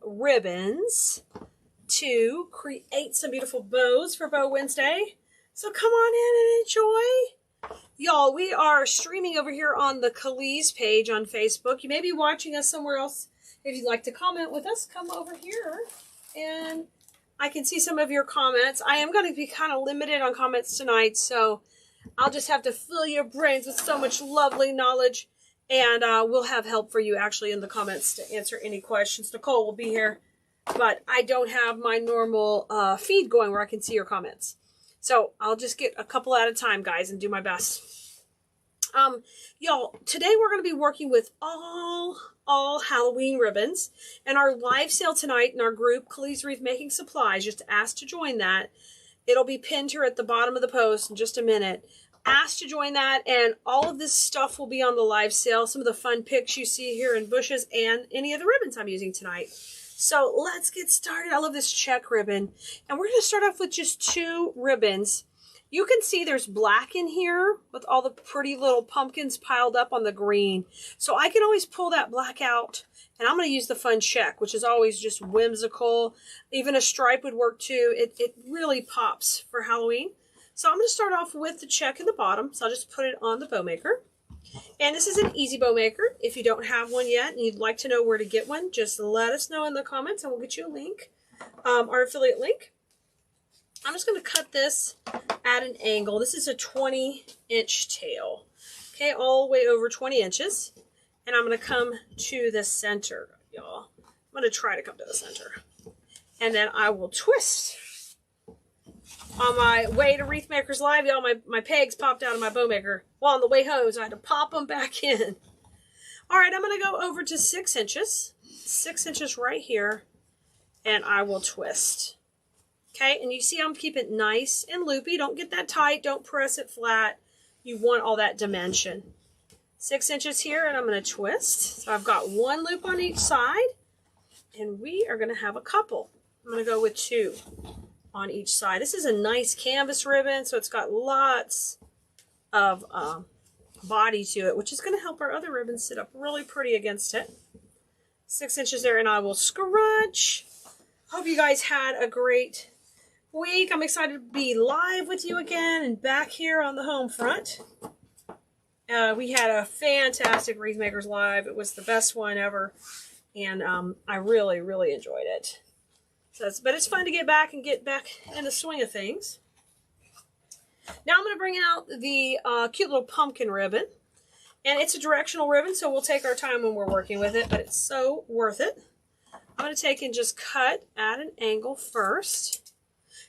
ribbons to create some beautiful bows for Bow Wednesday. So come on in and enjoy. Y'all, we are streaming over here on the cutest page on Facebook. You may be watching us somewhere else. If you'd like to comment with us, come over here and I can see some of your comments. I am going to be kind of limited on comments tonight, so I'll just have to fill your brains with so much lovely knowledge, and we'll have help for you actually in the comments to answer any questions. Nicole will be here, but I don't have my normal feed going where I can see your comments. So I'll just get a couple at a time, guys, and do my best. Y'all, today we're going to be working with all Halloween ribbons, and our live sale tonight in our group, Khalees Wreath Making Supplies. Just ask to join that. It'll be pinned here at the bottom of the post in just a minute. Ask to join that, and all of this stuff will be on the live sale. Some of the fun pics you see here in bushes and any of the ribbons I'm using tonight. So let's get started. I love this check ribbon, and we're going to start off with just 2 ribbons. You can see there's black in here with all the pretty little pumpkins piled up on the green. So I can always pull that black out, and I'm going to use the fun check, which is always just whimsical. Even a stripe would work too. It really pops for Halloween. So I'm going to start off with the check in the bottom. So I'll just put it on the bow maker. And this is an easy bow maker. If you don't have one yet and you'd like to know where to get one, just let us know in the comments and we'll get you a link, our affiliate link. I'm just going to cut this at an angle. This is a 20-inch tail. Okay, all the way over 20 inches. And I'm going to come to the center, y'all. I'm going to try to come to the center. And then I will twist. On my way to Wreath Makers Live, y'all, my pegs popped out of my bow maker. Well, on the way home, so I had to pop them back in. All right, I'm going to go over to 6 inches. 6 inches right here. And I will twist. Okay, and you see I'm keeping it nice and loopy. Don't get that tight. Don't press it flat. You want all that dimension. 6 inches here, and I'm going to twist. So I've got 1 loop on each side, and we are going to have a couple. I'm going to go with 2 on each side. This is a nice canvas ribbon, so it's got lots of body to it, which is going to help our other ribbons sit up really pretty against it. 6 inches there, and I will scrunch. Hope you guys had a great week. I'm excited to be live with you again and back here on the home front. We had a fantastic Wreath Makers Live. It was the best one ever, and I really, really enjoyed it. So but it's fun to get back in the swing of things. Now I'm going to bring out the cute little pumpkin ribbon, and it's a directional ribbon, so we'll take our time when we're working with it, but it's so worth it. I'm going to take and just cut at an angle first.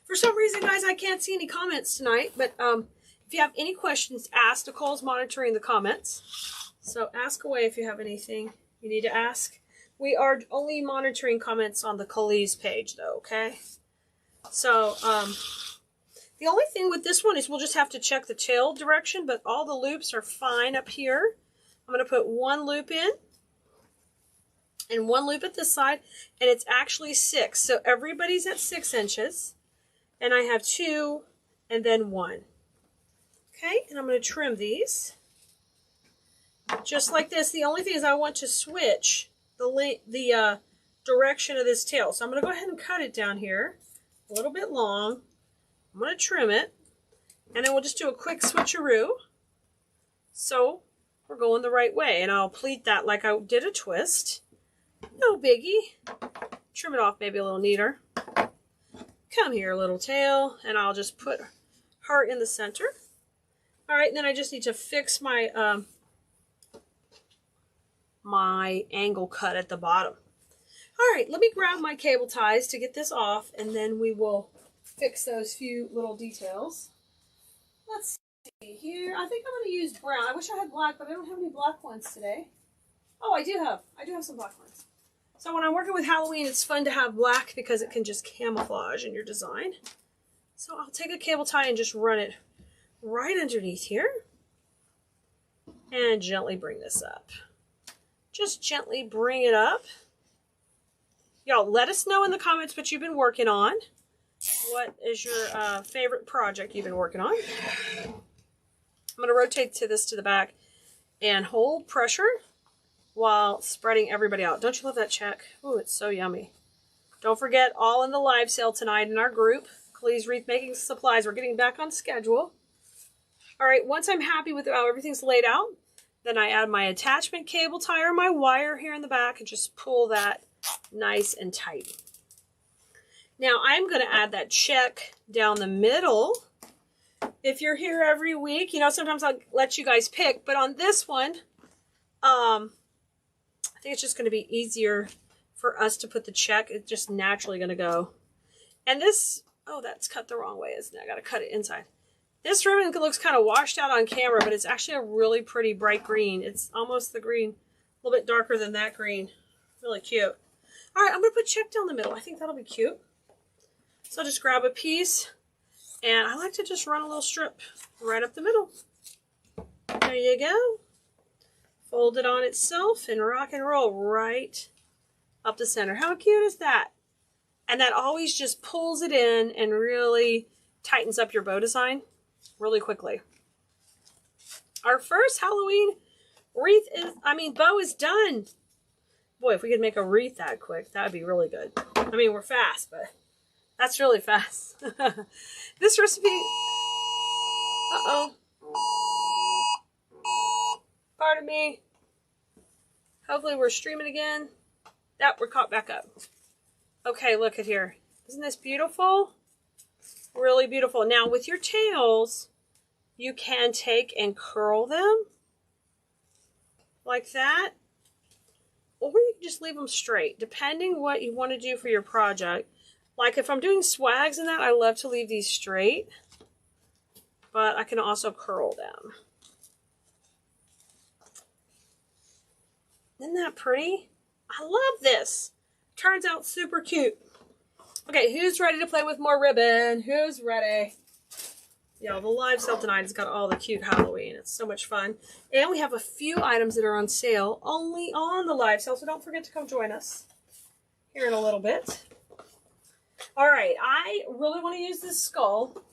For some reason, guys, I can't see any comments tonight, but if you have any questions, ask. Nicole's monitoring the comments, so ask away if you have anything you need to ask. We are only monitoring comments on the Khalees page, though, okay? So, the only thing with this one is we'll just have to check the tail direction, but all the loops are fine up here. I'm going to put 1 loop in, and 1 loop at this side, and it's actually 6. So everybody's at 6 inches, and I have 2 and then 1. Okay, and I'm going to trim these just like this. The only thing is I want to switch the direction of this tail. So I'm going to go ahead and cut it down here a little bit long. I'm going to trim it, and then we'll just do a quick switcheroo. So we're going the right way, and I'll pleat that like I did a twist. No biggie. Trim it off maybe a little neater. Come here, little tail, and I'll just put her in the center. All right, and then I just need to fix my my angle cut at the bottom. All right, let me grab my cable ties to get this off, and then we will fix those few little details. Let's see here. I think I'm going to use brown. I wish I had black, but I don't have any black ones today. Oh, I do have some black ones. So when I'm working with Halloween, it's fun to have black because it can just camouflage in your design. So I'll take a cable tie and just run it right underneath here. And gently bring this up. Just gently bring it up. Y'all, let us know in the comments what you've been working on. What is your favorite project you've been working on? I'm going to rotate this to the back and hold pressure while spreading everybody out. Don't you love that check? Oh, it's so yummy. Don't forget, all in the live sale tonight in our group, Cleese Wreath Making Supplies. We're getting back on schedule. All right, once I'm happy with how everything's laid out, then I add my attachment cable tie or my wire here in the back and just pull that nice and tight. Now I'm going to add that check down the middle. If you're here every week, you know, sometimes I'll let you guys pick, but on this one, I think it's just going to be easier for us to put the check. It's just naturally going to go. And this, oh, that's cut the wrong way, isn't it? I got to cut it inside. This ribbon looks kind of washed out on camera, but it's actually a really pretty bright green. It's almost the green, a little bit darker than that green. Really cute. All right, I'm going to put check down the middle. I think that'll be cute. So I'll just grab a piece, and I like to just run a little strip right up the middle. There you go. Fold it on itself and rock and roll right up the center. How cute is that? And that always just pulls it in and really tightens up your bow design really quickly. Our first Halloween wreath bow is done. Boy, if we could make a wreath that quick, that would be really good. I mean, we're fast, but that's really fast. This recipe, pardon me. Hopefully we're streaming again. We're caught back up. Okay, look at here. Isn't this beautiful? Really beautiful. Now with your tails, you can take and curl them like that, or you can just leave them straight, depending what you want to do for your project. Like if I'm doing swags and that, I love to leave these straight, but I can also curl them. Isn't that pretty? I love this. Turns out super cute. Okay, who's ready to play with more ribbon? Who's ready? Yeah, the live sale tonight has got all the cute Halloween. It's so much fun. And we have a few items that are on sale only on the live sale, so don't forget to come join us here in a little bit. All right, I really want to use this skull.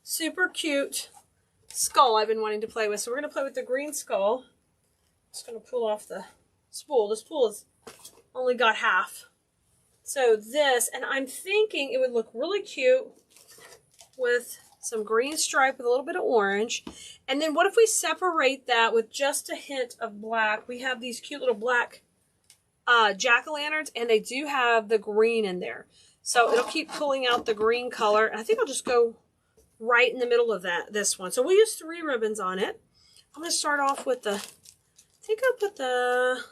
Super cute skull I've been wanting to play with. So we're going to play with the green skull. Just going to pull off the spool. The spool has only got half. So this, and I'm thinking it would look really cute with some green stripe with a little bit of orange. And then what if we separate that with just a hint of black? We have these cute little black jack-o'-lanterns, and they do have the green in there. So it'll keep pulling out the green color. And I think I'll just go right in the middle of this one. So we'll use 3 ribbons on it. I'm going to start off with the, I think I'll put the,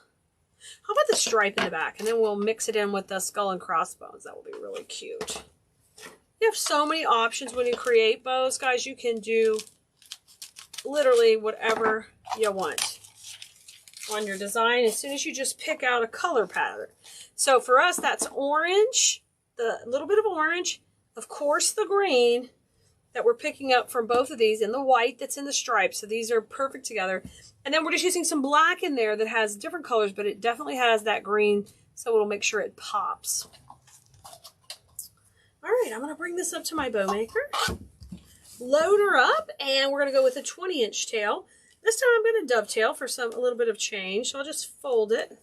how about the stripe in the back? And then we'll mix it in with the skull and crossbones. That will be really cute. You have so many options when you create bows, guys. You can do literally whatever you want on your design as soon as you just pick out a color pattern. So for us, that's orange, the little bit of orange, of course the green that we're picking up from both of these, and the white that's in the stripe. So these are perfect together. And then we're just using some black in there that has different colors, but it definitely has that green, so it'll make sure it pops. All right, I'm going to bring this up to my bow maker, load her up, and we're going to go with a 20-inch tail. This time I'm going to dovetail for a little bit of change. So I'll just fold it,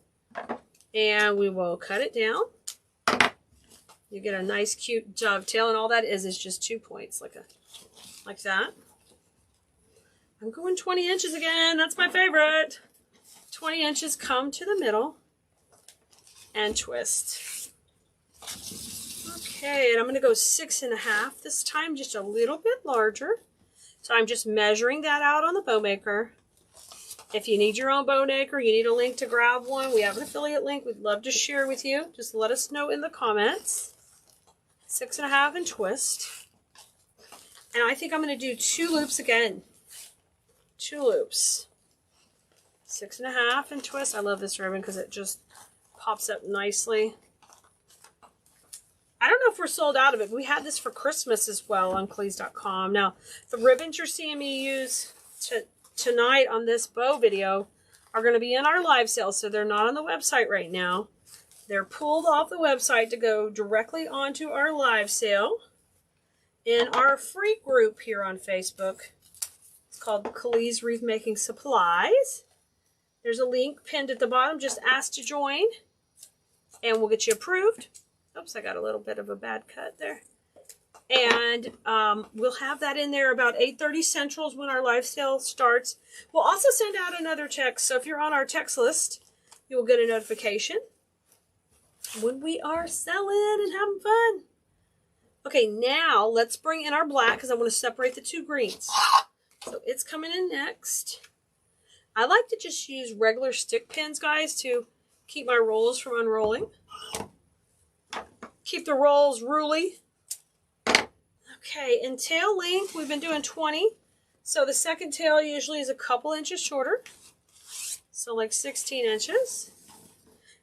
and we will cut it down. You get a nice, cute dovetail, and all that is just 2 points, like that. I'm going 20 inches again. That's my favorite. 20 inches, come to the middle, and twist. Okay, and I'm going to go 6.5 this time, just a little bit larger. So I'm just measuring that out on the bow maker. If you need your own bow maker, you need a link to grab one. We have an affiliate link we'd love to share with you. Just let us know in the comments. 6.5 and twist. And I think I'm going to do 2 loops again. 2 loops. 6.5 and twist. I love this ribbon because it just pops up nicely. I don't know if we're sold out of it, but we had this for Christmas as well on cleese.com. Now, the ribbons you're seeing me use tonight on this bow video are going to be in our live sale, so they're not on the website right now. They're pulled off the website to go directly onto our live sale in our free group here on Facebook. It's called Cleese Wreath Making Supplies. There's a link pinned at the bottom. Just ask to join, and we'll get you approved. Oops, I got a little bit of a bad cut there. And we'll have that in there about 8:30 Central is when our live sale starts. We'll also send out another text. So if you're on our text list, you will get a notification when we are selling and having fun. Okay, now let's bring in our black because I want to separate the two greens. So it's coming in next. I like to just use regular stick pins, guys, to keep my rolls from unrolling. Keep the rolls ruly. Okay, in tail length, we've been doing 20. So the second tail usually is a couple inches shorter. So like 16 inches.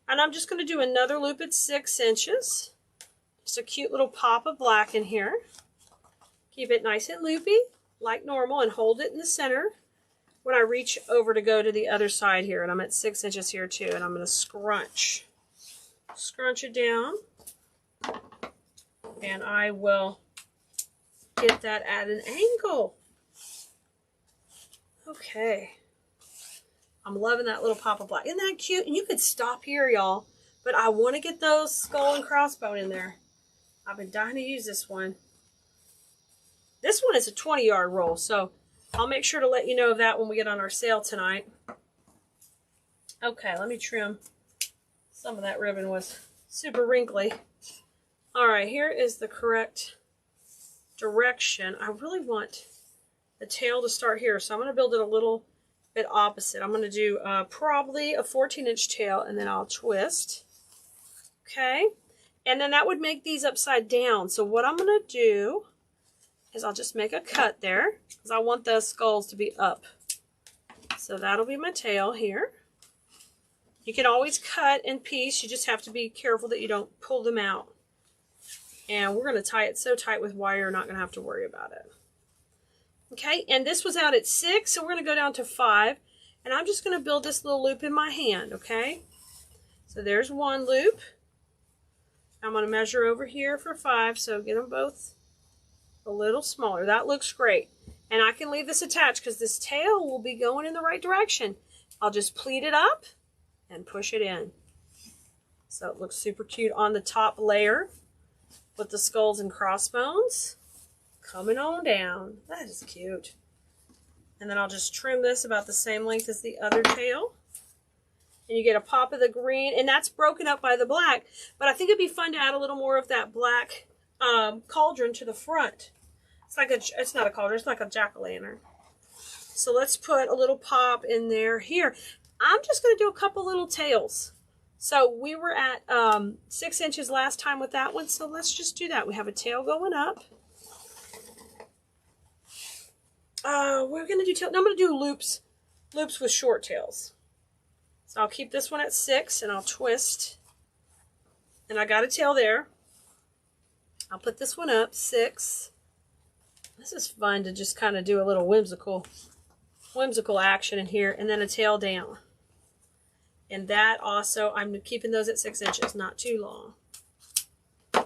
And I'm just going to do another loop at 6 inches. Just a cute little pop of black in here. Keep it nice and loopy, like normal, and hold it in the center when I reach over to go to the other side here. And I'm at 6 inches here too. And I'm going to scrunch it down. And I will get that at an angle. Okay. I'm loving that little pop of black. Isn't that cute? And you could stop here, y'all. But I want to get those skull and crossbone in there. I've been dying to use this one. This one is a 20-yard roll, so I'll make sure to let you know of that when we get on our sale tonight. Okay, let me trim. Some of that ribbon was super wrinkly. All right, here is the correct direction. I really want the tail to start here, so I'm going to build it a little bit opposite. I'm going to do probably a 14-inch tail, and then I'll twist. Okay, and then that would make these upside down. So what I'm going to do is I'll just make a cut there, because I want those skulls to be up. So that'll be my tail here. You can always cut in piece. You just have to be careful that you don't pull them out. And we're going to tie it so tight with wire, you're not going to have to worry about it. Okay, and this was out at 6, so we're going to go down to 5. And I'm just going to build this little loop in my hand, okay? So there's one loop. I'm going to measure over here for 5, so get them both a little smaller. That looks great. And I can leave this attached because this tail will be going in the right direction. I'll just pleat it up and push it in. So it looks super cute on the top layer with the skulls and crossbones coming on down. That is cute. And then I'll just trim this about the same length as the other tail. And you get a pop of the green, and that's broken up by the black. But I think it'd be fun to add a little more of that black cauldron to the front. It's like it's not a cauldron, it's like a jack-o'-lantern. So let's put a little pop in there here. I'm just going to do a couple little tails. So we were at 6 inches last time with that one, so let's just do that. We have a tail going up. We're going to do tail. No, I'm going to do loops with short tails. So I'll keep this one at 6 and I'll twist. And I got a tail there. I'll put this one up, 6. This is fun to just kind of do a little whimsical action in here, and then a tail down. And that also, I'm keeping those at 6 inches, not too long.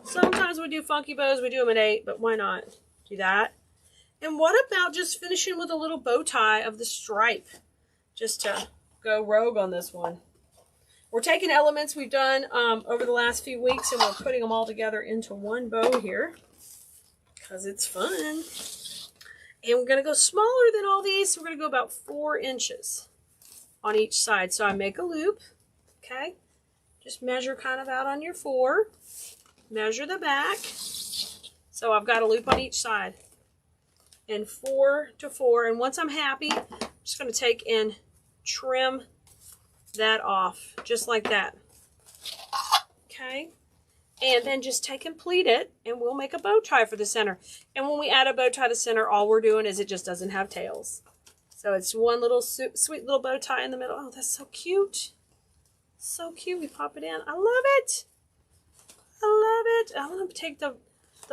Sometimes we do funky bows, we do them at 8, but why not do that? And what about just finishing with a little bow tie of the stripe, just to go rogue on this one? We're taking elements we've done over the last few weeks, and we're putting them all together into one bow here, because it's fun. And we're going to go smaller than all these, so we're going to go about 4 inches on each side. So I make a loop, okay? Just measure kind of out on your 4. Measure the back. So I've got a loop on each side. And 4 to 4. And once I'm happy, I'm just going to take and trim that off, just like that. Okay? And then just take and pleat it, and we'll make a bow tie for the center. And when we add a bow tie to the center, all we're doing is it just doesn't have tails. So it's one little sweet little bow tie in the middle. Oh, that's so cute. So cute. We pop it in. I love it. I love it. I'm going to take the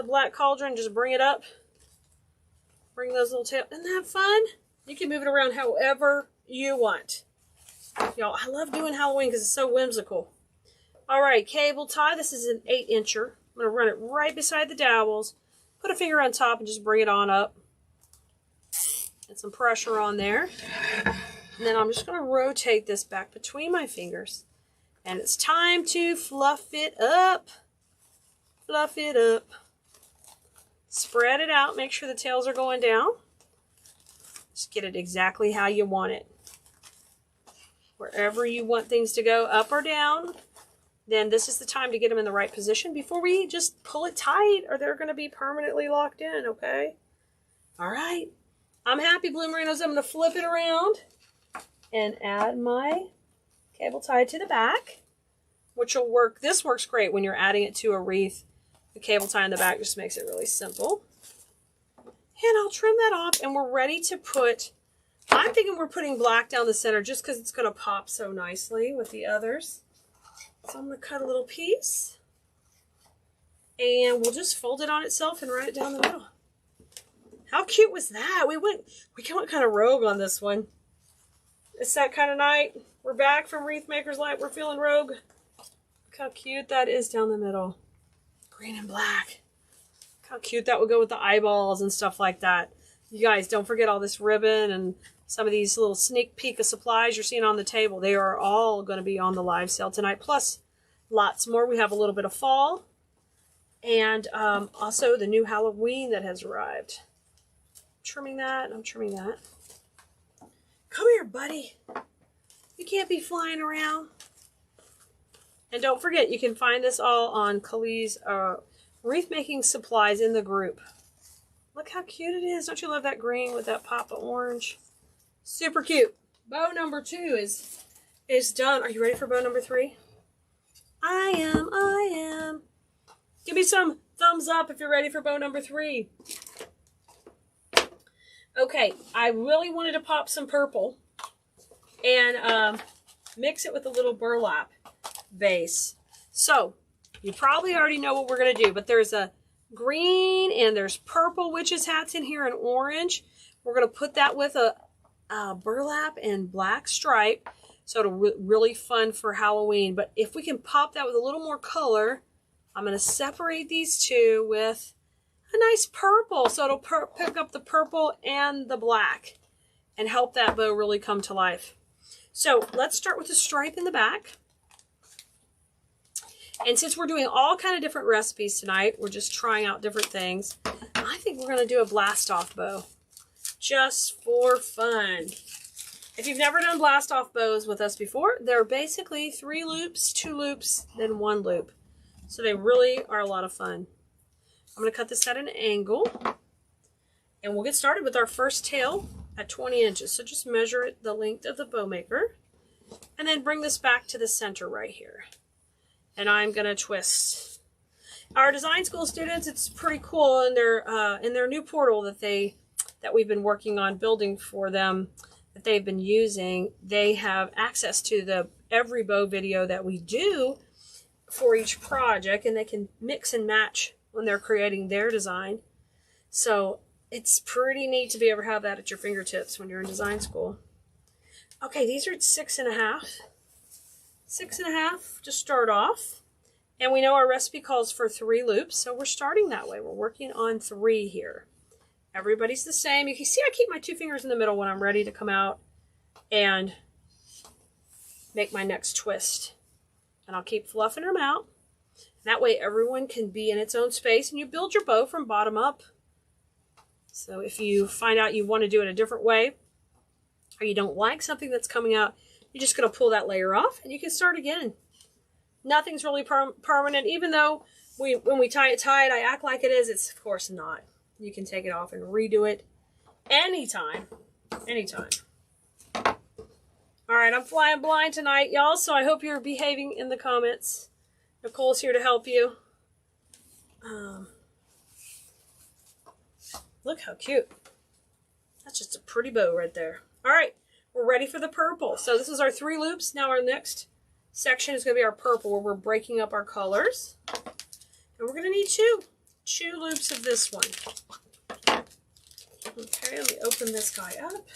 black cauldron and just bring it up. Bring those little tails. Isn't that fun? You can move it around however you want. Y'all, I love doing Halloween because it's so whimsical. All right, cable tie. This is an 8-incher. I'm going to run it right beside the dowels. Put a finger on top and just bring it on up. Get some pressure on there. And then I'm just going to rotate this back between my fingers. And it's time to fluff it up. Fluff it up. Spread it out. Make sure the tails are going down. Just get it exactly how you want it. Wherever you want things to go, up or down, then this is the time to get them in the right position before we just pull it tight, or they're going to be permanently locked in, okay? All right. I'm happy, Blue Merinos. I'm going to flip it around and add my cable tie to the back, which will work. This works great when you're adding it to a wreath. The cable tie in the back just makes it really simple. And I'll trim that off, and we're ready to put, I'm thinking we're putting black down the center just because it's going to pop so nicely with the others. So I'm going to cut a little piece, and we'll just fold it on itself and run it down the middle. How cute was that? We went kind of rogue on this one. It's that kind of night. We're back from Wreath Maker's Light. We're feeling rogue. Look how cute that is down the middle. Green and black. Look how cute that would go with the eyeballs and stuff like that. You guys, don't forget all this ribbon and some of these little sneak peek of supplies you're seeing on the table. They are all going to be on the live sale tonight. Plus, lots more. We have a little bit of fall. And also the new Halloween that has arrived. Trimming that. I'm trimming that. Come here, buddy. You can't be flying around. And don't forget, you can find this all on Kali's wreath making supplies in the group. Look how cute it is. Don't you love that green with that pop of orange? Super cute. Bow number 2 is done. Are you ready for bow number 3? I am. Give me some thumbs up if you're ready for bow number 3. Okay, I really wanted to pop some purple and mix it with a little burlap base. So, you probably already know what we're going to do, but there's a green and there's purple witches hats in here and orange. We're going to put that with a burlap and black stripe, so it'll really fun for Halloween. But if we can pop that with a little more color, I'm going to separate these two with a nice purple, so it'll pick up the purple and the black and help that bow really come to life. So let's start with the stripe in the back. And since we're doing all kind of different recipes tonight, we're just trying out different things. I think we're going to do a blast off bow just for fun. If you've never done blast off bows with us before, they're basically 3 loops, 2 loops, then 1 loop. So they really are a lot of fun. I'm going to cut this at an angle, and we'll get started with our first tail at 20 inches. So just measure it the length of the bow maker, and then bring this back to the center right here. And I'm going to twist. Our design school students, it's pretty cool in their new portal that we've been working on building for them, that they've been using. They have access to every bow video that we do for each project, and they can mix and match when they're creating their design. So it's pretty neat to be able to have that at your fingertips when you're in design school. Okay, these are at 6.5. 6.5 to start off. And we know our recipe calls for 3 loops, so we're starting that way. We're working on 3 here. Everybody's the same. You can see I keep my 2 fingers in the middle when I'm ready to come out and make my next twist. And I'll keep fluffing them out. That way everyone can be in its own space, and you build your bow from bottom up. So if you find out you want to do it a different way, or you don't like something that's coming out, you're just going to pull that layer off, and you can start again. Nothing's really permanent, even though when we tie it tight, I act like it is. It's of course not. You can take it off and redo it anytime. Anytime. All right, I'm flying blind tonight, y'all, so I hope you're behaving in the comments. Nicole's here to help you. Look how cute. That's just a pretty bow right there. All right, we're ready for the purple. So this is our 3 loops. Now our next section is going to be our purple, where we're breaking up our colors. And we're going to need 2 loops of this one. Okay, let me open this guy up.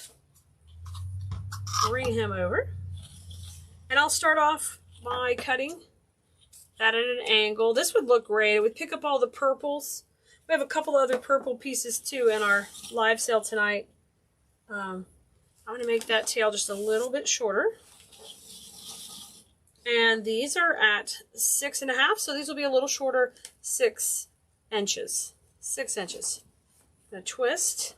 Bring him over. And I'll start off by cutting that at an angle. This would look great. It would pick up all the purples. We have a couple other purple pieces too in our live sale tonight. I'm going to make that tail just a little bit shorter. And these are at 6.5, so these will be a little shorter, 6 inches. 6 inches. I'm going to twist.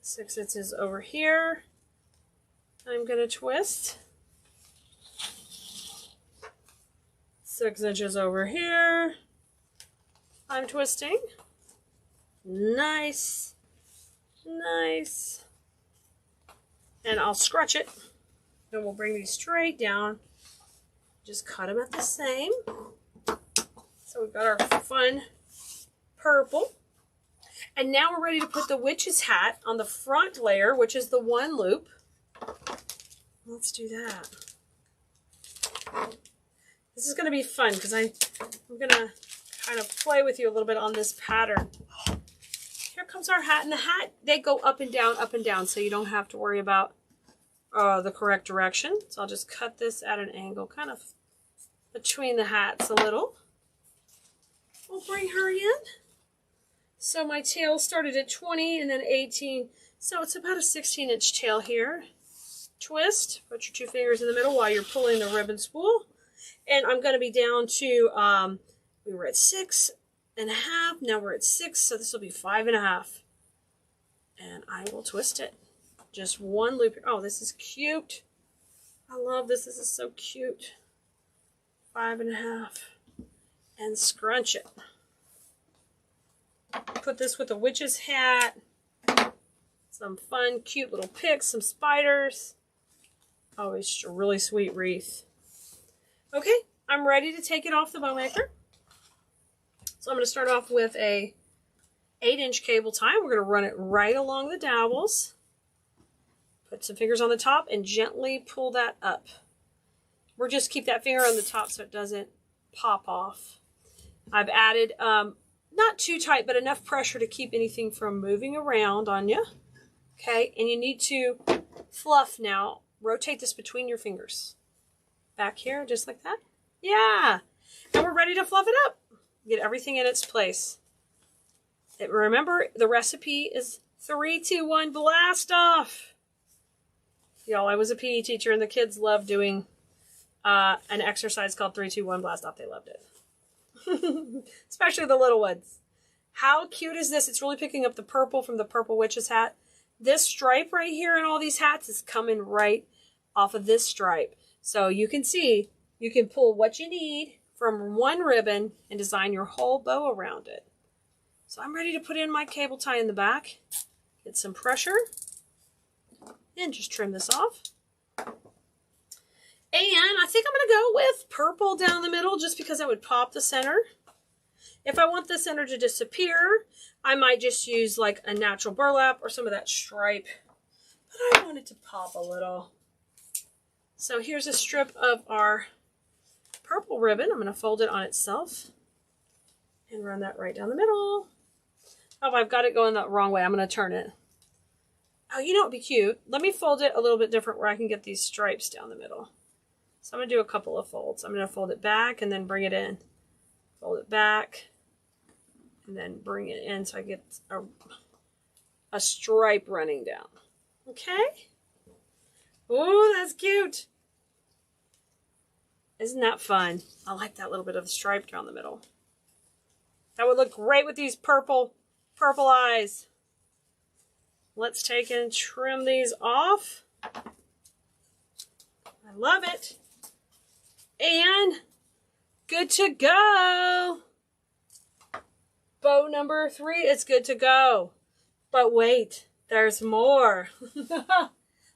6 inches over here. I'm going to twist. 6 inches over here. I'm twisting. Nice. Nice. And I'll scratch it. Then we'll bring these straight down. Just cut them at the same. So we've got our fun purple. And now we're ready to put the witch's hat on the front layer, which is the 1 loop. Let's do that. This is going to be fun because I'm going to kind of play with you a little bit on this pattern. Here comes our hat. And the hat, they go up and down, so you don't have to worry about the correct direction. So I'll just cut this at an angle, kind of between the hats a little. We'll bring her in. So my tail started at 20 and then 18. So it's about a 16-inch tail here. Twist, put your 2 fingers in the middle while you're pulling the ribbon spool. And I'm going to be down to, we were at 6.5, now we're at 6, so this will be 5.5. And I will twist it. Just 1 loop. Oh, this is cute. I love this. This is so cute. 5.5. And scrunch it. Put this with a witch's hat. Some fun, cute little picks, some spiders. Oh, it's just a really sweet wreath. Okay, I'm ready to take it off the bow maker. So I'm going to start off with a 8-inch cable tie. We're going to run it right along the dowels. Put some fingers on the top and gently pull that up. We're just keep that finger on the top so it doesn't pop off. I've added, not too tight, but enough pressure to keep anything from moving around on you. Okay, and you need to fluff now. Rotate this between your fingers. Back here, just like that. Yeah, and we're ready to fluff it up. Get everything in its place. Remember, the recipe is 3, 2, 1, blast off. Y'all, I was a PE teacher, and the kids loved doing an exercise called 3, 2, 1, blast off. They loved it. Especially the little ones. How cute is this? It's really picking up the purple from the purple witch's hat. This stripe right here in all these hats is coming right off of this stripe. So you can see, you can pull what you need from 1 ribbon and design your whole bow around it. So I'm ready to put in my cable tie in the back. Get some pressure. And just trim this off. And I think I'm going to go with purple down the middle just because that would pop the center. If I want the center to disappear, I might just use like a natural burlap or some of that stripe. But I want it to pop a little. So here's a strip of our purple ribbon. I'm going to fold it on itself and run that right down the middle. Oh, I've got it going the wrong way. I'm going to turn it. Oh, you know what would be cute? Let me fold it a little bit different where I can get these stripes down the middle. So I'm going to do a couple of folds. I'm going to fold it back and then bring it in. Fold it back and then bring it in so I get a stripe running down. Okay? Oh, that's cute. Isn't that fun? I like that little bit of the stripe down the middle. That would look great with these purple eyes. Let's take and trim these off. I love it. And good to go. Bow number 3 is good to go. But wait, there's more.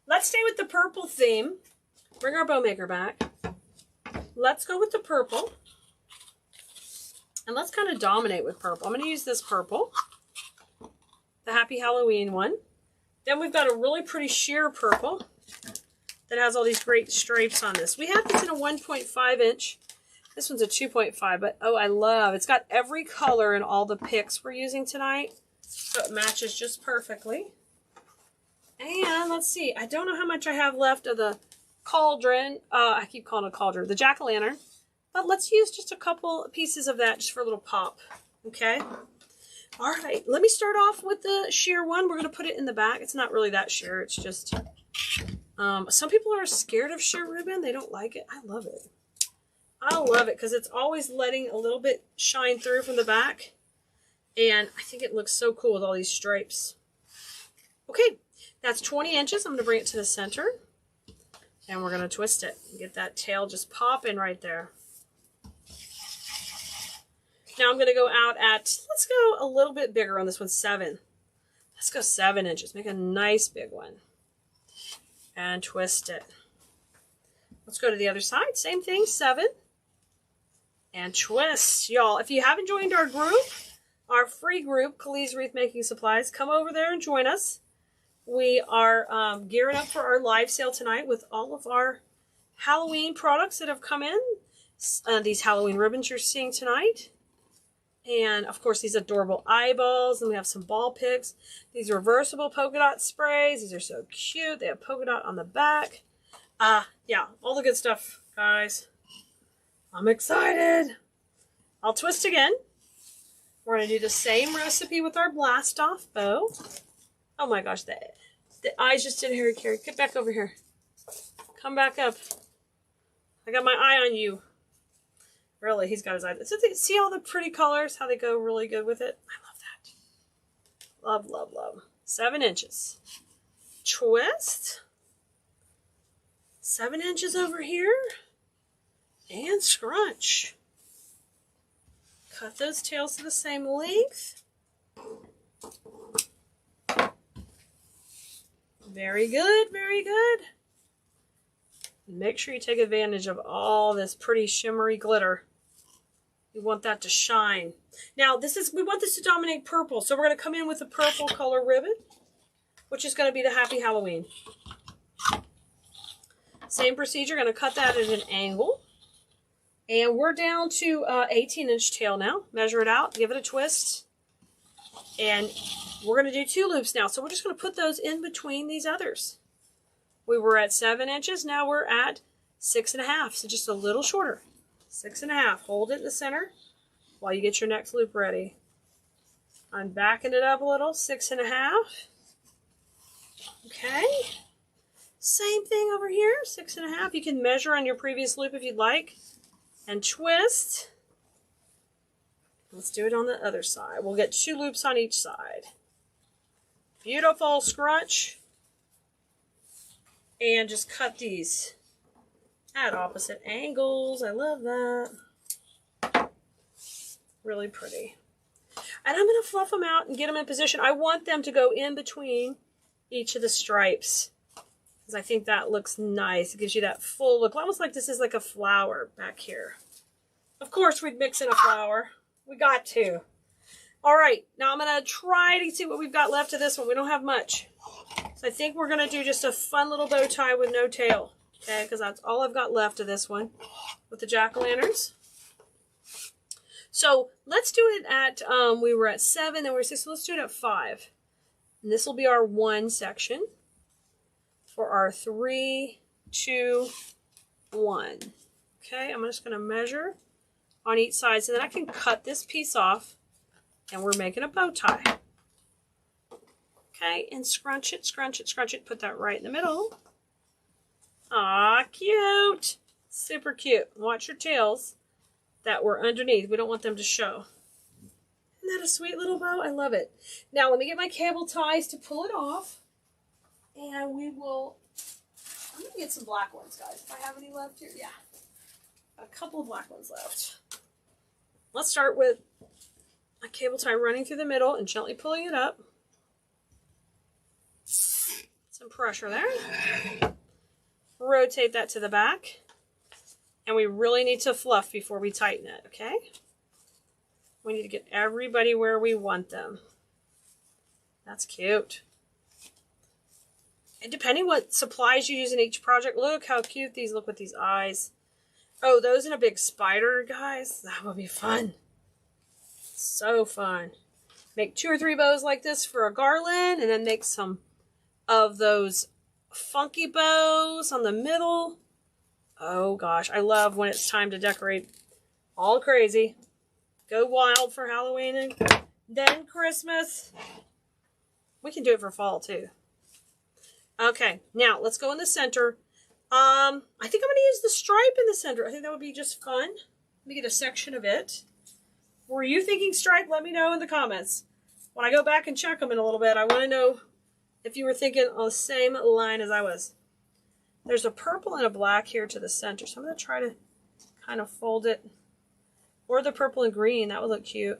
Let's stay with the purple theme. Bring our bow maker back. Let's go with the purple. And let's kind of dominate with purple. I'm going to use this purple. The Happy Halloween one. Then we've got a really pretty sheer purple that has all these great stripes on this. We have this in a 1.5 inch. This one's a 2.5, but oh, I love, it's got every color in all the picks we're using tonight. So it matches just perfectly. And let's see, I don't know how much I have left of the cauldron. I keep calling it a cauldron, the jack-o'-lantern. But let's use just a couple pieces of that just for a little pop. Okay? All right, let me start off with the sheer one. We're going to put it in the back. It's not really that sheer. It's just Some people are scared of sheer ribbon. They don't like it. I love it. I love it because it's always letting a little bit shine through from the back. And I think it looks so cool with all these stripes. Okay, that's 20 inches. I'm going to bring it to the center. And we're going to twist it. Get that tail just popping right there. Now I'm going to go out at, let's go a little bit bigger on this one, 7. Let's go 7 inches. Make a nice big one. And twist it. Let's go to the other side. Same thing, 7. And twist. Y'all, if you haven't joined our group, our free group, Khalid's Wreath Making Supplies, come over there and join us. We are gearing up for our live sale tonight with all of our Halloween products that have come in. These Halloween ribbons you're seeing tonight. And, of course, these adorable eyeballs. And we have some ball picks. These reversible polka dot sprays. These are so cute. They have polka dot on the back. Yeah, all the good stuff, guys. I'm excited. I'll twist again. We're going to do the same recipe with our blast off bow. Oh my gosh, the eyes just did Harry Carey. Get back over here. Come back up. I got my eye on you. Really, he's got his eye. So see all the pretty colors, how they go really good with it? I love that. Love, love, love. 7 inches. Twist. 7 inches over here. And scrunch. Cut those tails to the same length. Very good, very good. Make sure you take advantage of all this pretty shimmery glitter. You want that to shine. Now, we want this to dominate purple, so we're going to come in with a purple color ribbon, which is going to be the Happy Halloween. Same procedure, going to cut that at an angle. And we're down to 18-inch tail now. Measure it out, give it a twist. And we're going to do 2 loops now. So we're just going to put those in between these others. We were at 7 inches. Now we're at 6.5. So just a little shorter. 6.5. Hold it in the center while you get your next loop ready. I'm backing it up a little. 6.5. Okay. Same thing over here. 6.5. You can measure on your previous loop if you'd like. And twist. Let's do it on the other side. We'll get 2 loops on each side. Beautiful scrunch. And just cut these at opposite angles. I love that. Really pretty. And I'm going to fluff them out and get them in position. I want them to go in between each of the stripes, because I think that looks nice. It gives you that full look. Almost like this is like a flower back here. Of course, we'd mix in a flower. We got to. All right, now I'm going to try to see what we've got left of this one. We don't have much. So I think we're going to do just a fun little bow tie with no tail. Okay, because that's all I've got left of this one with the jack-o'-lanterns. So let's do it at, we were at 7, then we were 6, so let's do it at 5. And this will be our 1 section for our 3, 2, 1. Okay, I'm just going to measure on each side, so then I can cut this piece off, and we're making a bow tie. Okay, and scrunch it, scrunch it, scrunch it. Put that right in the middle. Aw, cute. Super cute. Watch your tails that were underneath. We don't want them to show. Isn't that a sweet little bow? I love it. Now, let me get my cable ties to pull it off. And we will... I'm going to get some black ones, guys. If I have any left here. Yeah. A couple of black ones left. Let's start with a cable tie running through the middle and gently pulling it up. Some pressure there. Rotate that to the back. And we really need to fluff before we tighten it, okay? We need to get everybody where we want them. That's cute. And depending what supplies you use in each project, look how cute these look with these eyes. Oh, those in a big spider, guys. That would be fun. So fun. Make 2 or 3 bows like this for a garland, and then make some of those funky bows on the middle. Oh gosh, I love when it's time to decorate all crazy. Go wild for Halloween and then Christmas. We can do it for fall too. Okay, now let's go in the center. I think I'm going to use the stripe in the center. I think that would be just fun. Let me get a section of it. Were you thinking stripe? Let me know in the comments. When I go back and check them in a little bit, I want to know if you were thinking on the same line as I was. There's a purple and a black here to the center, so I'm going to try to kind of fold it. Or the purple and green, that would look cute.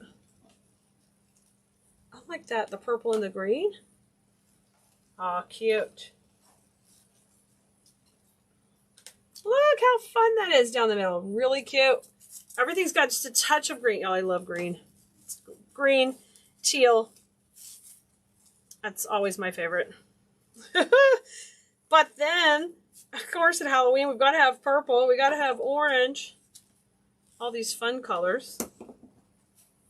I like that, the purple and the green. Aw, cute. Look how fun that is down the middle. Really cute. Everything's got just a touch of green. Oh, I love green. It's green, teal. That's always my favorite. But then, of course, at Halloween, we've got to have purple. We got to have orange. All these fun colors.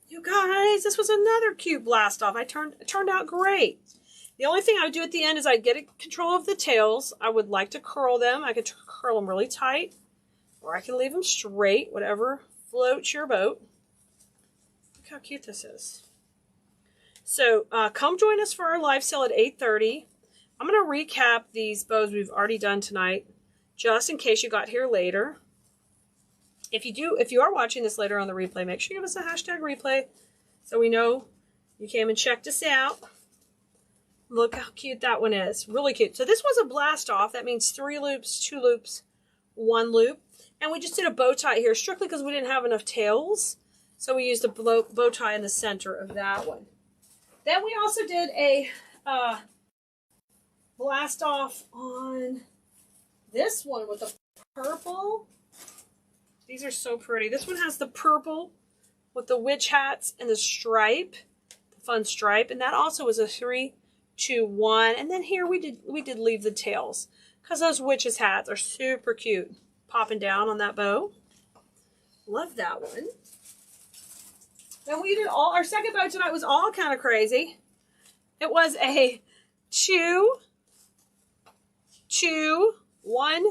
You guys, this was another cute blast off. It turned out great. The only thing I would do at the end is I'd get control of the tails. I would like to curl them. I could curl them really tight, or I can leave them straight, whatever floats your boat. Look how cute this is. So come join us for our live sale at 8:30. I'm going to recap these bows we've already done tonight, just in case you got here later. If you are watching this later on the replay, make sure you give us a hashtag replay so we know you came and checked us out. Look how cute that one is. Really cute. So this was a blast off. That means 3 loops, 2 loops, 1 loop. And we just did a bow tie here strictly because we didn't have enough tails. So we used a bow tie in the center of that one. Then we also did a blast off on this one with the purple. These are so pretty. This one has the purple with the witch hats and the stripe, the fun stripe. And that also was a 3, 2, 1. And then here we did leave the tails because those witches hats are super cute. Popping down on that bow. Love that one. Then we did our second bow tonight was all kind of crazy. It was a 2, 2, 1,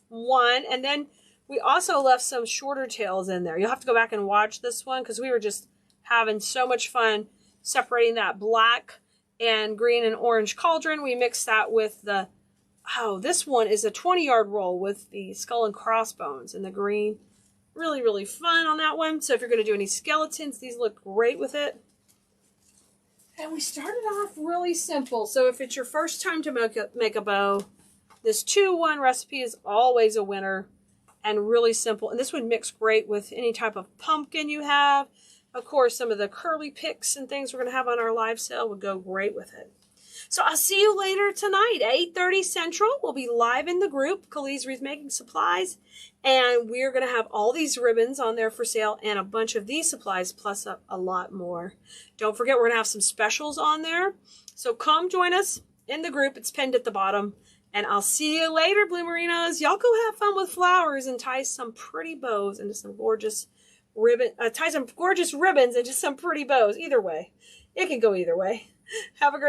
1. And then we also left some shorter tails in there. You'll have to go back and watch this one because we were just having so much fun separating that black and green and orange cauldron. We mixed that with the, this one is a 20-yard roll with the skull and crossbones and the green. Really, really fun on that one. So if you're going to do any skeletons, these look great with it. And we started off really simple. So if it's your first time to make a bow, this 2-1 recipe is always a winner. And really simple. And this would mix great with any type of pumpkin you have. Of course, some of the curly picks and things we're going to have on our live sale would go great with it. So I'll see you later tonight, 8:30 Central. We'll be live in the group, Khalid's Wreath Making Supplies. And we're going to have all these ribbons on there for sale and a bunch of these supplies plus a lot more. Don't forget, we're going to have some specials on there. So come join us in the group. It's pinned at the bottom. And I'll see you later, Bloomerinos. Y'all go have fun with flowers and tie some pretty bows into some gorgeous tie some gorgeous ribbons into some pretty bows. Either way. It can go either way. Have a great